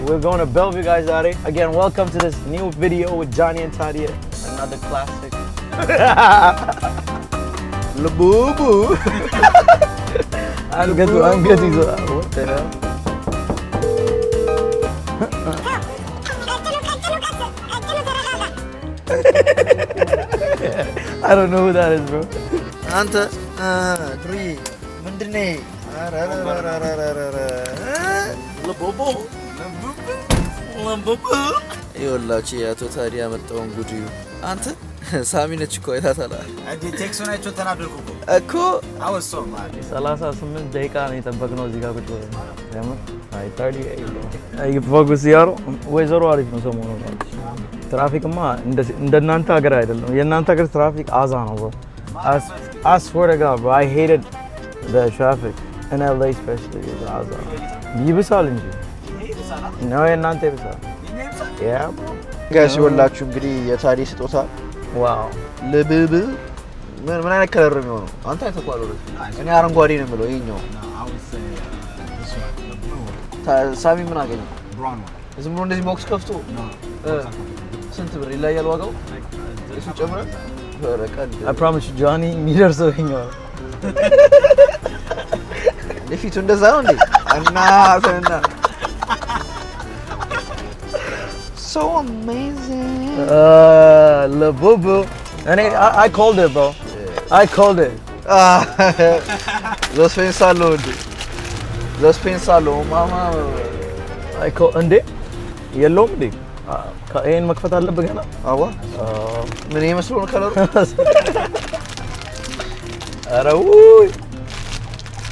We're going to Bellevue, guys, Ari. Again, welcome to this new video with Johnny and Tadia. Another classic. Labubu. I'm getting what the hell? I don't know who that is, bro. Anta, three, Mandine. Labubu. ይኸውላችሁ የአቶ ታዲያ መጣውን ጉድ አንተ ሳሚ ነች እኮ አይታታላ እንዴ ቴክሱን አይቶ ተናደርኩ እኮ አወሰው ማለት 38 ደቂቃ ነው የጠበቅነው እዚህ ጋር ቁጭ ብለን ያመ አይ ታዲያ አይ ፎከስ ያሮ ወይዘሮ አሪፍ ነው ሰሞኑን ትራፊክማ እንደናንተ ሀገር አይደለም የናንተ ሀገር ትራፊክ አዛ ነው bro I swear to God bro I hated the traffic in LA especially አዛ ይብሳል እንጂ ነው የናንተ ይብሳል Yeah bro ጋሽ ይወላችሁ እንግዲህ የታዲ ስጦታ ዋው ለብብ ምን አይነት ከለር ነው የሚሆነው አንተ አይተኳለው እኔ አረንጓዴ ነው የምለው ይሄኛው ሳሚ ምን አገኘ ዝም ብሎ እንደዚህ ቦክስ ከፍቶ ስንት ብር ይላያል ዋጋው እሱ ጨምረ በረቀል I promise you Johnny የሚደርሰው ይሄኛው ለፊቱ እንደዛ ነው እንዴ እና So amazing. Labubu. And I called it, bro. Yeah. I called it. Los pensalo, mama. I called ande. Yellow ndi. Kain makfat alabba gana. Awa. Mene መስሎ ነው ከለሩ Ara ውይ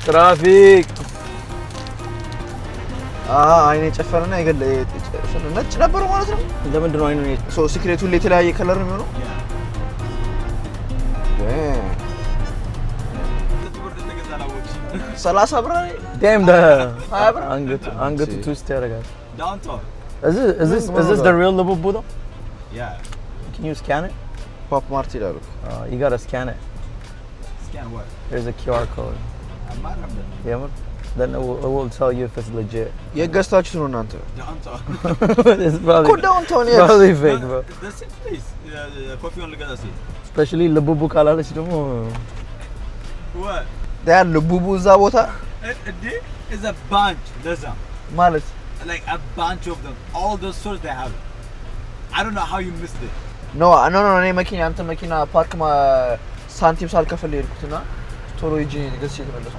ትራፊክ አይኔ ጨፈረና ይገለ ነጭ ነበር ማለት ነው ለምንድን ነው አይኑ ሶ ሲክሬቱ ለተለያየ ከለር ነው የሚሆነው ሰላሳ ብር damn the አንገቱ twist ያደርጋል downtown is this the real Labubu though yeah can you scan it ፖፕ ማርት ይላሉ you got to scan it scan what there's a QR code yeah man then it will tell you if it's legit የገስታችሁ ነው እናንተ downtown it's probably downtown yes probably fake bro the same place coffee on Lagos especially Labubu ካላለች ደግሞ what ዳል ለቡቡ እዛ ቦታ is a bunch there's ማለት like a bunch of them all those stores they have I don't know how you missed it no እኔ መኪና አንተ መኪና ፓርክ ሳንቲም ሳልከፍል ሄድኩትና ቶሎ ሂጂ ገዝቼ ተመለስኩ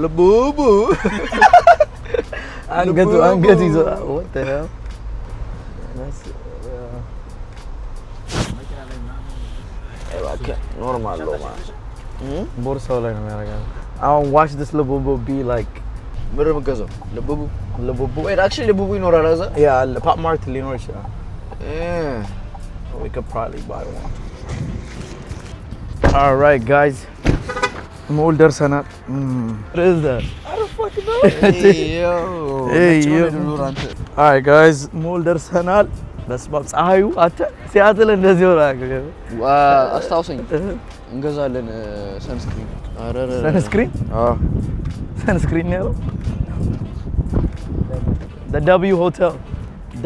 ለቡቡ አንገቱ ይዞ what the hell that's normal ነው ማለት ቦርሳው ላይ ነው የሚያደርገው I want to watch this Labubu be like ምንም ገዘው ለቡቡ wait actually ለቡቡ ይኖራል አዛ yeah pop mart ሊኖር ይችላል we could probably buy one all right guys ሞል ደርሰናል what is that I don't fucking know hey yo all right guys ሞል ደርሰናል በስማም ፀሐዩ አተ ሲያትል እንደዚህ ወራቀ አስታውሰኝ እንገዛለን ሰንስክሪን ሰንስክሪን ሰንስክሪን ነው the W hotel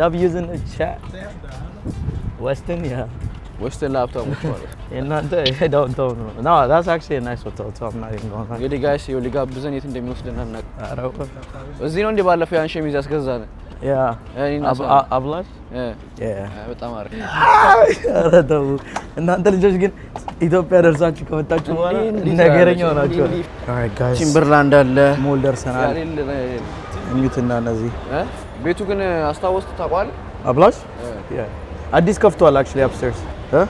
W is in the chat Weston Western laptop ማለት እናንተ downtown no that's actually a nice hotel so I'm not even going there እንግዲህ ጋይስ ይኸው ሊጋብዘን የት እንደሚወስደን አናውቅ እዚህ ነው እንደ ባለፈው ያን ሸሚዝ ያስገዛን አብላሽ በጣም አሪፍ ኧረ ተው እናንተ ልጆች ግን ኢትዮጵያ ደርሳችሁ ከመጣችሁ በኋላ ነገረኛ ሆናችሁ alright guys ቲምበርላንድ አለ ሞል ደርሰናል እዩትና እነዚህ ቤቱ ግን አስታወስት ታቋል አብላሽ አዲስ ከፍቷል actually upstairs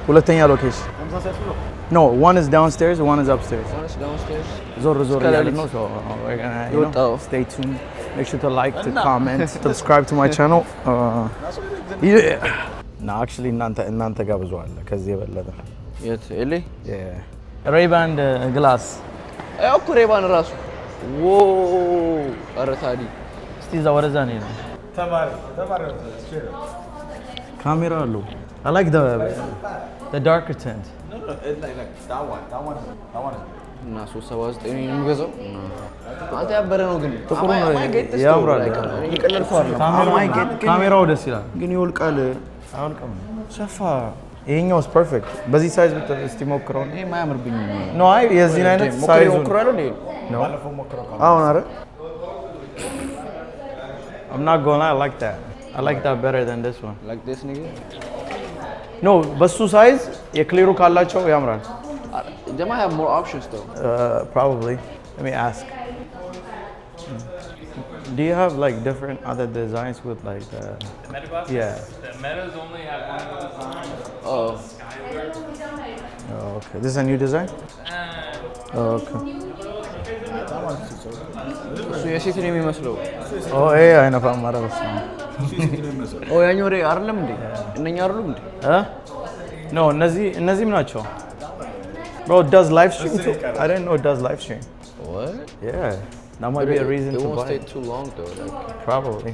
ሁለተኛ ሎኬሽን no one is downstairs one is upstairs ዞር ያለ ነው so we're gonna you know stay tuned make sure to like to comment subscribe to my channel no actually እናንተ ጋር ብዙ አለ ከዚህ የበለጠ የት ኤሊ ሬይባን ግላስ ያው ሬይባን ራሱ ዎ ኧረ ታዲ እስቲ እዛ ወደዛ ነው ተማሪ ካሜራ አለው I like the darker tint no it's like that one እና 379 ነው የሚገዛው። አንተ ያበረ ነው ግን ጥቁሩ ነው ያምራል። ይቀለልኩ አይደል? ካሜራው ደስ ይላል ግን ይወልቃል። አውልቀም ሰፋ ይሄኛውስ ፐርፌክት። በዚህ ሳይዝ እስቲ ሞክረው። ይሄ ማያምርብኝ ነው። አይ የዚህን አይነት ሳይዝ ሞክራለሁ ነው አሁን አይደል? I'm not gonna lie, I like that better than this one. like this nigga. No, በሱ ሳይዝ የክሊሩ ካላቸው ያምራል። They might have more options though. Probably. Let me ask. Do you have like different other designs with like The Meta glasses? yeah. The Metas only have one of those designs. Oh. Oh, okay. This is a new design? Oh, okay. እሱ የሴት ነው የሚመስለው። Oh, yeah, I know from Maravas. ኦ ያኛው ሬ አይደለም እንዴ? እነኛ አይደሉም እንዴ? No, እነዚህም ናቸው. Bro, it does live stream too? I didn't know it does live stream. What? Yeah. That might be a reason it to won't buy stay it. too long though. Like Probably.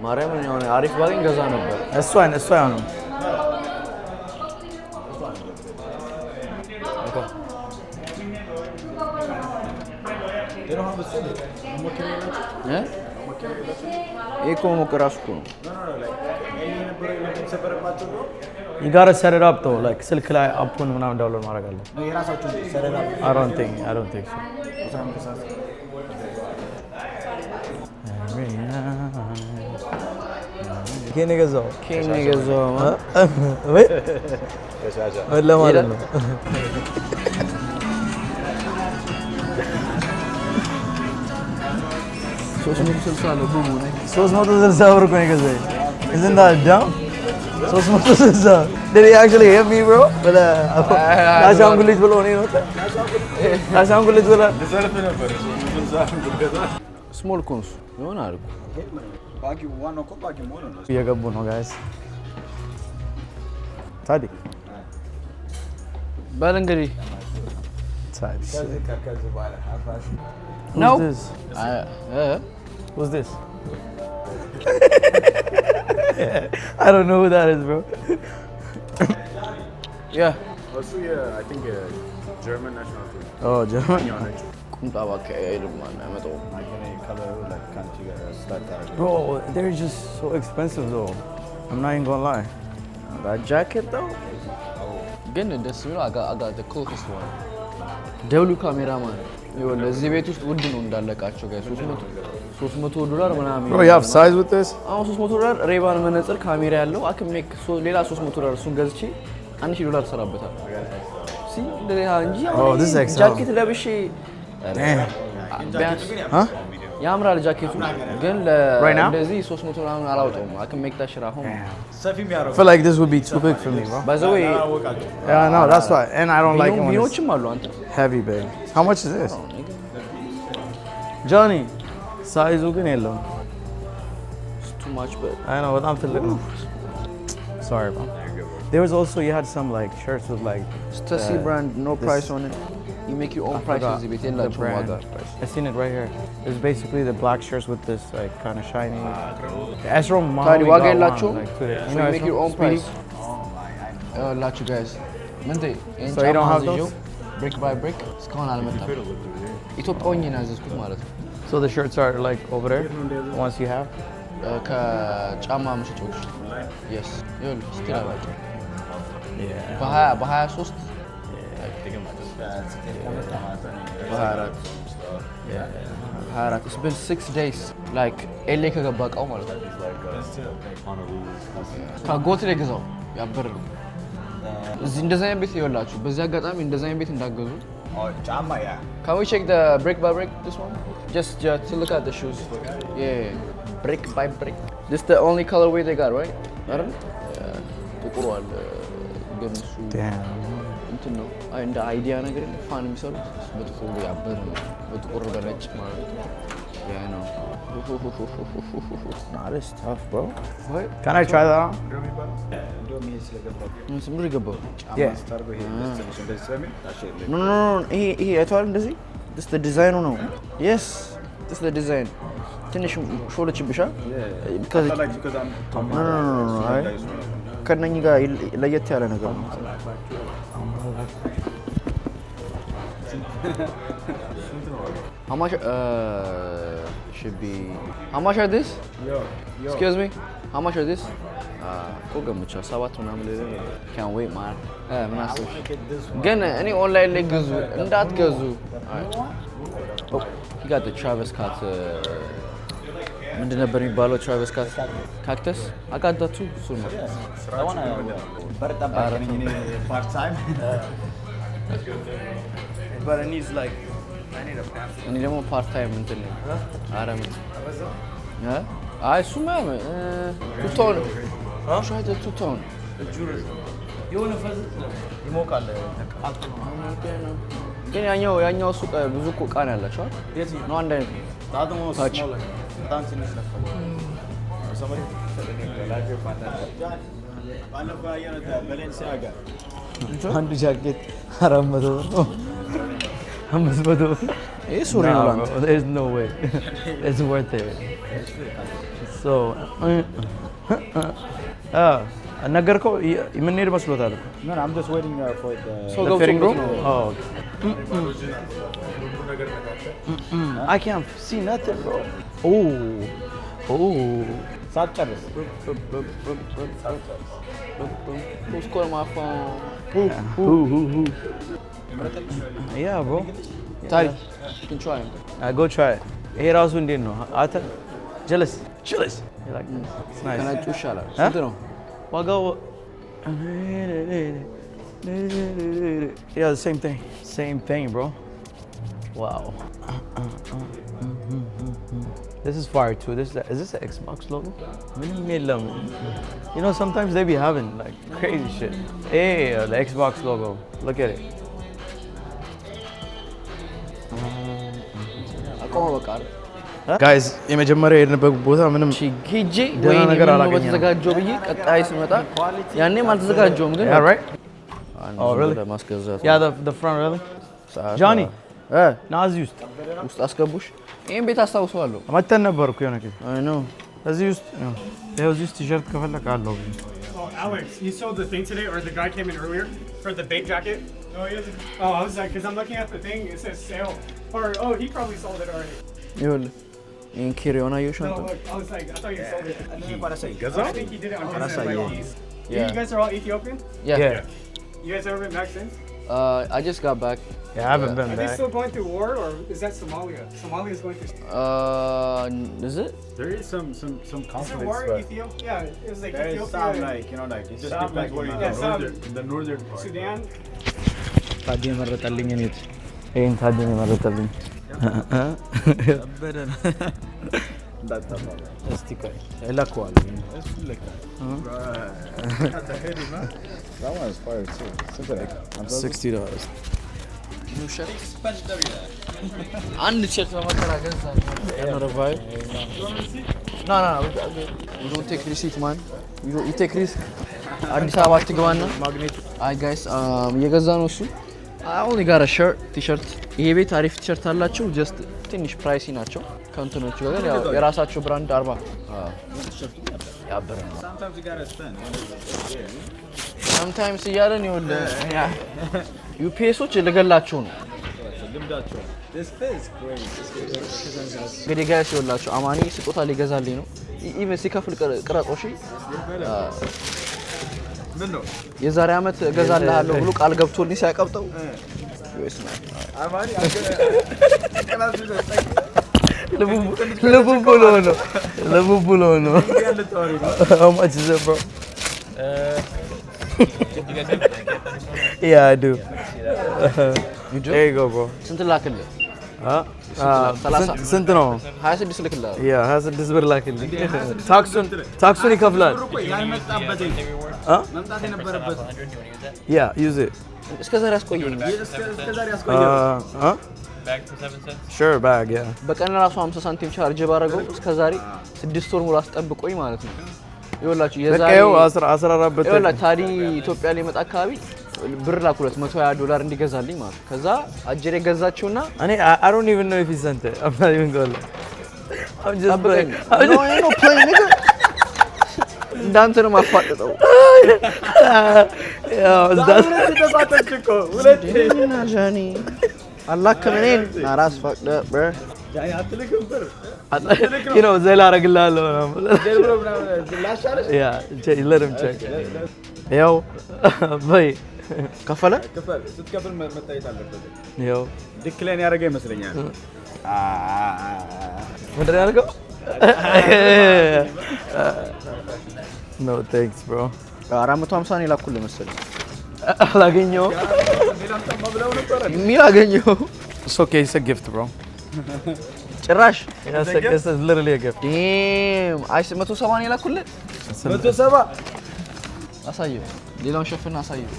ማርያምን የሆነ አሪፍ ባገኝ ገዛ ነበር። እሱ አይሆንም. ይሄ እኮ መሞከር እራሱ እኮ ነው። You gotta set it up though, like ስልክ ላይ አፑን ምናምን ዳውንሎድ ማድረግ አለ። I don't think so. ኬን የገዛው ወይ ለማለት ነው። ሶስት መቶ ስልሳ ብር እኮ ነው የገዛኝ። Isn't that dumb? 360. Did he actually hit me, bro? But አሻንጉሊት ብሎ ነው የወጣው። አሻንጉሊት ብሎ ስሞል ኮንስ ይሆናል እኮ እየገቡ ነው ጋይስ። ታዲ በል እንግዲህ No. Who's this? I don't know who that is, bro. Yeah. Also, yeah, I think German national team. Oh, German. ቁምጣ እባክህ አይልም ማን ያመጣው? Bro, they're just so expensive though. I'm not even gonna lie. That jacket though? ግን ደስ የሚለው I got the coolest one. ደብሉ ካሜራማን ይኸውልህ እዚህ ቤት ውስጥ ውድ ነው እንዳለቃቸው ጋር $300 ምናምን። Bro, you have size with this? አሁን $300 ሬባን መነጽር ካሜራ ያለው አክሜክ ሌላ $300 እሱን ገዝቼ $1000 ተሰራበታል። ሲ ለያ እንጂ ጃኬት ለብሼ Huh? ያምራል ጃኬቱ ግን ለዚህ 300 ምናምን አላውጣውም። አክሜክ ታሽራ ሆም I feel like this would be too big for me, bro. by the way Yeah, no, that's why. And I don't like it when it's ቢኖችም አሉ አንተ heavy, babe. How much is this? Johnny, size ግን የለውም። it's too much but I know, በጣም ትልቅ ነው። Sorry, bro. There was also, you had some like shirts with like Stussy brand, no price on it. You make your own prices እዚህ ቤት የላቸውም ዋጋ። I seen it right here. It's basically the black shirts with this like kind of shiny. Ezra ታዲያ ዋጋ got one, የላቸውም? like, today. So you make your own price. ላችሁ guys ምንቴ So you don't have those? brick by brick እስካሁን አልመጣም። ኢትዮጵያ ሆኜ ነው ያዘዝኩት ማለት ነው። So the shirts are like over there. Once you have. ከጫማ መሸጫዎች yes ይኸውልህ ስቲል አላቸው። Yeah. በ23 24 it's been 6 days like ኤሌ ከገባ እቃው ማለት ነው። ከጎት ላይ ገዛው ያበር ነው። እዚህ እንደዛ አይነት ቤት ይኸውላችሁ በዚህ አጋጣሚ እንደዛ አይነት ቤት እንዳገዙ Can we check the brick by brick this one? Just to look at the shoes. Yeah, brick by brick. This is the only colorway they got, right? አይደል? ጥቁሩ አለ ግን እሱ እንትን ነው እንደ አይዲያ ነገር ፋን የሚሰሩት በጥቁሩ ያበረ ነው። በጥቁሩ በነጭ ማለት ነው። ያ ነው። Nah, this is tough, bro. What? Can I try that on? ስምሩ ይገባው Yeah. ኖ ይሄ አይተዋል እንደዚህ this the design ነው yes this the design ትንሽ ሾለችብሻ ከዚህ ኖ አይ ከነኚህ ጋር ለየት ያለ ነገር ነው How much? Should be. How much are this? Excuse me. How much are this? Koga mucha. Sabat na mle. Can't wait, man. Massive. Again, any online like gazu. That gazu. Alright. Oh, he got the Travis Scott. ምንድነው የሚባለው Travis Scott cactus? I got that too. So much. I want to part time. But it needs like I need a part. እኔ ደግሞ part time እንትን ነው። አረም አይ እሱማ ቱቶን ሻይተ ቱቶን የሆነ ፈዝ ይሞቃል ግን ያኛው ሱቅ ብዙ እኮ ዕቃ ነው ያላቸው ነው አንድ አይነት ታች በጣም ትንሽ ነው አንድ ጃኬት 400 ብር ነው 500 ብር ይሄ ሱሪ ነው ላንተ there's no way it's worth it so ነገርከው የምንሄድ መስሎታል No, I'm just waiting for the fitting room oh I can't see nothing bro oh ሳትጨርስ Who's calling my phone? who yeah bro Tari, you can try him. go try it ይሄ ራሱ እንዴት ነው አተ jealous you like this it's nice ከነጩ ይሻላል ስንት ነው ዋጋው yeah the same thing bro wow this is fire too is this the Xbox logo you know sometimes they be having like crazy shit hey the Xbox logo look at it አቆመ በቃ guys የመጀመሪያ የሄድንበት ቦታ ምንም ሄጄ ወይ ነገር አላገኘንም በተዘጋጀው ብዬ ቀጣይ ሲመጣ ያኔም አልተዘጋጀውም ግን yeah right oh really yeah the front really Johnny ናዚ ውስጥ አስገቡሽ ይሄን ቤት አስታውሰዋለሁ መተን ነበርኩ የሆነ ጊዜ አይ ነው እዚህ ውስጥ ይሄው እዚህ ውስጥ ቲሸርት ከፈለክ አለው Alex, you sold the thing today, or the guy came in earlier for the bait jacket? Oh, he hasn't. Oh, I was like, because I'm looking at the thing, it says sale. Or, oh, he probably sold it already. ይሁን ይሄን ኪሪዮና ይሽንተ No, look, I was like, I thought you sold it. ገዛው I think he did it on his Parasai, end. yeah. Like, you guys are all Ethiopian? yeah You guys ever been back since? I just got back yeah I haven't been Are they back still going through war, or is that Somalia? Somalia is going through. is it There is some Is there conflicts, war in but Ethiopia? Yeah, it was like There is Ethiopia, some and like, you know, like it just some depends like where you where Yeah, go, some- in the northern part. Sudan. ታዲያ መረጠልኝ እኔት ይሄን ታዲያ መረጠልኝ እስቲ ቆይ እላከዋለሁ That one is fire too. Simple like $60 አንድ ቲሸርት በመከራ ገዛ another vibe no we don't take receipt man you take risk አዲስ አበባ አትግባና አይ ጋይስ እየገዛ ነው እሱ I only got a shirt t-shirt ይሄ ቤት አሪፍ ቲሸርት አላቸው just ትንሽ ፕራይሲ ናቸው ከእንትኖቹ ጋር ያው የራሳቸው ብራንድ 40 ያበረ sometimes you gotta spend. sometimes እያለን ይወል ዩፒኤሶች ልገላቸው ነው This is great. እንግዲህ ጋይስ ይወላችሁ አማኒ ስጦታ ሊገዛልኝ ነው ኢቭን ሲከፍል ቅረጾሽ ምን ነው የዛሬ አመት እገዛልሃለሁ ብሎ ቃል ገብቶልኝ ሲያቀብጠው አማኒ ልቡ ብሎ ነው how much is it bro yeah I do there you go bro ስንት ላክልህ ስንት ነው 26 ልክልህ ያ 26 ብር ላክልኝ ታክሱን ይከፍላል ያልመጣበት መምጣት የነበረበት yeah use it እስከ ዛሬ አስቆየኝ እስከዛሬ ያስቆየው Bag to 7 cents. sure bag yeah በቀን ራሱ 50 ሳንቲም ቻርጅ ባረገው እስከ ዛሬ 6 ወር ሙሉ አስጠብቆኝ ማለት ነው ይወላችሁ የዛሬ በቃው 14 ብር ይወላችሁ ታዲ ኢትዮጵያ ላይ መጣ አካባቢ ብር ላኩለት $120 እንዲገዛልኝ ማለት ከዛ አጀሬ ገዛችውና እኔ I don't even know if he sent it I'm not even going I'm just playing no playing nigga እንዳንተ ነው ማፋጠጠው yeah that's ተፋተች እኮ ሁለት ጃኒ አላክም እኔን አራስ ፈቅደ bro you know ዘላ አረግልሃለሁ ያ let him check ያው በይ ከፈለ ስትከፍል መታየት አለበት ያው ዲክላይን ያደረገ ይመስለኛል ምንድን ያደርገው no thanks bro 450 ነው የላኩልህ መሰለኝ አላገኘው ሚል አገኘው it's okay it's a gift bro ጭራሽ it's literally a gift damn አይስ 170 ነው የላኩልህ 170 አሳየው ሌላውን ሸፍና አሳየው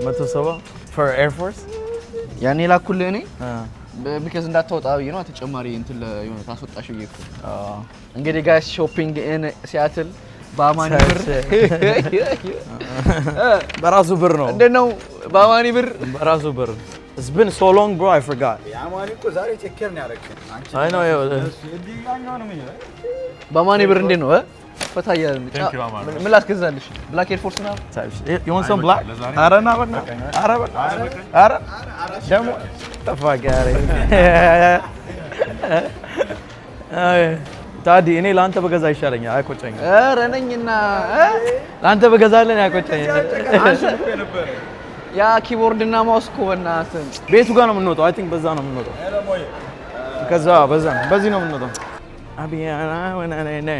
170 for Air Force ያኔ ላኩልህ እኔ because እንዳታወጣ ነው ተጨማሪ እንትን ለሆነ ታስወጣሽ ይይኩ እንግዲህ guys shopping in Seattle ባማኒ ብር በራሱ ብር ነው እንደነው ባማኒ ብር በራሱ ብር it's been so long bro I forgot ያማኒ እኮ ዛሬ ቴክ ነው ያደረግከኝ I know ባማኒ ብር እንዴ ነው ፈታያ ምን ላስገዛልሽ ብላክ ኤር ፎርስ ነው you want some black አረና በና አረ ደሞ ተፋጋሪ ታዲ እኔ ላንተ በገዛ ይሻለኛል አይቆጨኝ ኧረ ነኝና ላንተ በገዛለን አይቆጨኝ ያ ኪቦርድ እና ማውስ እኮ በእናትህ ቤቱ ጋር ነው የምንወጣው I think በዛ ነው የምንወጣው ከዛ በዚህ ነው የምንወጣው አቢያና ወናኔ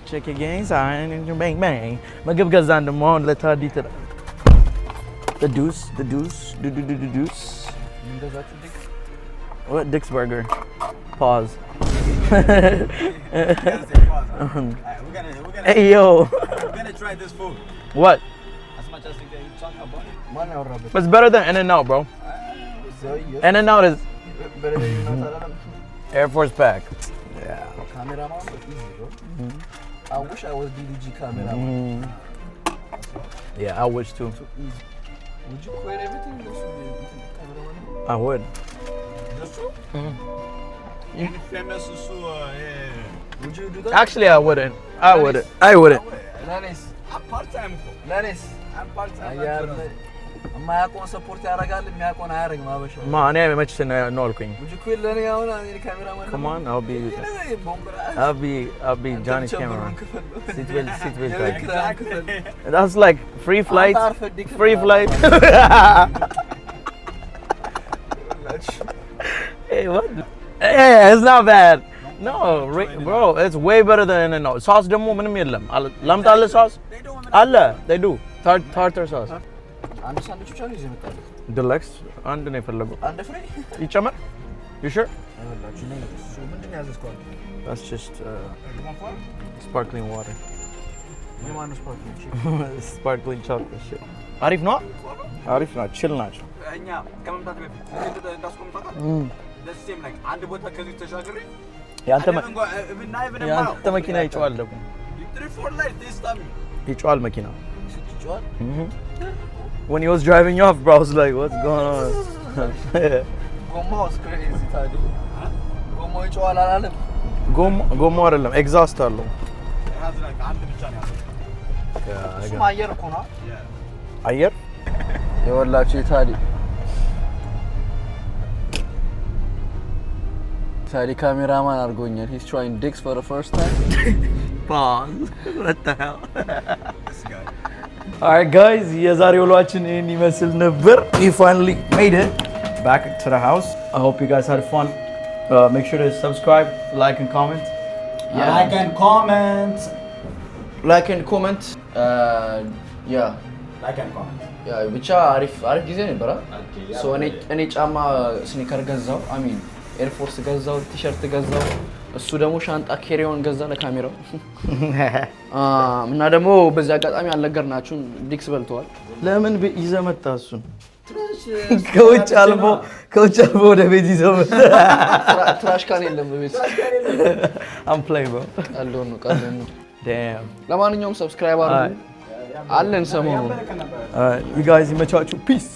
check again sign bang bang ምግብ ገዛን ደግሞ አሁን ለታዲ ተራ the deuce what Dick's burger pause hey yo we're gonna try this food what as much as you talk about it it's better than In-N-Out bro In-N-Out is better than not Air Force pack yeah cameraman easy bro I wish I was DDG cameraman yeah I wish too would you quit everything cameraman I would that's true famous would you do that actually I wouldn't Lanis I'm part time Lanis I'm part time ማያቆን ሰፖርት ያደርጋል የሚያቆን አያደርግም አበሻ ma እኔ መች ነው አልኩኝ would you quit ለኔ አሁን እኔ ካሜራማን come on I'll be Johnny's cameraman sit belt that's like free flight hey what hey it's not bad no bro it's way better than In-N-Out sauce ደግሞ ምንም የለም ላምጣለ sauce አለ they do tartar sauce አንድ ሳንዱች ብቻ ነው ይዘመጣል deluxe አንድ ነው የፈለገው አንድ ፍሬ ይጨመር you sure አይወላችሁ ነው እሱ ምንድነው ያዘዝከው that's just sparkling water የማን ስፖርት sparkling chocolate shit አሪፍ ነው chill ናቸው እኛ ከመምጣት በፊት እንዳስቆምጣካ ደስ ሲም like አንድ ቦታ ከዚህ ተሻግሬ ያንተ መኪና ይጮሃል ደግሞ 3-4 lights this time ይጮሃል መኪና when he was driving you off bro I was like what's going on ጎማው is crazy ታዲ ጎማው ይጮሃል አላለም ጎማው አይደለም ኤግዛስት አለው አንድ ብቻ ነው ያለው እሱ አየር እኮ ነው አየር የወላችሁ ታዲ ካሜራማን አድርጎኛል he's trying dicks for the first time pause what the hell alright guys የዛሬው ውሏችን ይሄን ይመስል ነበር we finally made it back to the house I hope you guys had fun make sure to subscribe like and comment like and comment yeah like and comment ያ ብቻ አሪፍ ጊዜ ነበር ሶ እኔ ጫማ ስኒከር ገዛው I mean ኤር ፎርስ ገዛው ቲሸርት ገዛው እሱ ደግሞ ሻንጣ ኬሪዮን ገዛ ለካሜራው እና ደግሞ በዚህ አጋጣሚ አልነገርናችሁ ዲክስ በልተዋል ለምን ይዘህ መጣህ እሱን ከውጭ አልቦ ወደ ቤት ይዘው ትራሽ ካን የለም በቤት I'm playing bro ቀልዶን ነው damn ለማንኛውም ሰብስክራይብ አድርጉ አለን ሰሞኑን you guys ይመቻችሁ peace